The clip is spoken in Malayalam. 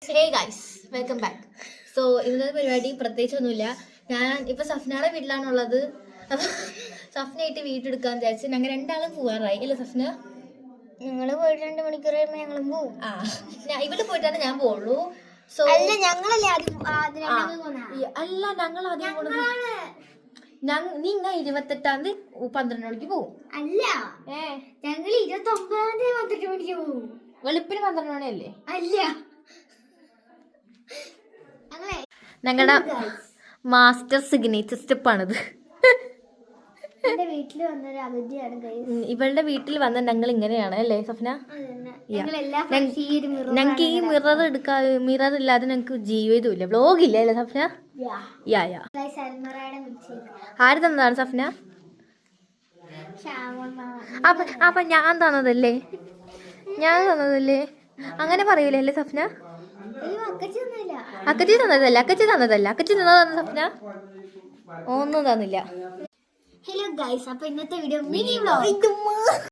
Hey guys, welcome back. So ഇന്നത്തെ പരിപാടി പ്രത്യേകിച്ചൊന്നുമില്ല. ഞാൻ ഇപ്പൊ സഫ്നയുടെ വീട്ടിലാണുള്ളത്. അപ്പൊ സഫ്നയായിട്ട് വീട്ടെടുക്കാന്ന് വിചാരിച്ചു. ഞങ്ങൾ രണ്ടാളും പോവാറായി അല്ലേ സഫ്ന? ഞങ്ങള് പോയിട്ട് 2 മണിക്കൂർ കഴിയുമ്പോ ഞങ്ങളും പോവും. ഇവിടെ പോയിട്ടാണ് ഞാൻ പോവുള്ളൂ. സോ അല്ല ഞങ്ങളല്ലേ അല്ല, ഞങ്ങൾ ആദ്യം നീ 28-ാം തീയതി 12 മണിക്ക് പോവും. അല്ല ഞങ്ങൾ 29-ാം തീയതി 12 മണിക്ക് പോവും. വെളുപ്പിന് 12 മണിയല്ലേ? അല്ല ഞങ്ങളുടെ മാസ്റ്റർ സിഗ്നേച്ചർ സ്റ്റെപ്പാണിത്. എന്റെ വീട്ടിൽ വന്നൊരു അതിഥിയാണ്. ഇവളുടെ വീട്ടിൽ വന്ന ഞങ്ങൾ ഇങ്ങനെയാണ് അല്ലേ സഫ്ന? ഞങ്ങൾക്ക് ഈ മിറർ ഇല്ലാതെ ഞങ്ങക്ക് ജീവിതമില്ല, വ്ലോഗില്ല അല്ലേ സഫ്ന? ആര് തന്നതാണ് സഫ്ന? അപ്പൊ ഞാൻ തന്നതല്ലേ? അങ്ങനെ പറയൂലേ അല്ലേ സഫ്ന? അക്കച്ചി തന്നതല്ല. അക്കച്ചി തന്നതാണ് സഫ്ന. ഒന്നും തന്നില്ല. ഹലോ ഗൈസ്, അപ്പൊ ഇന്നത്തെ വീഡിയോ മിനി വ്ലോഗ്.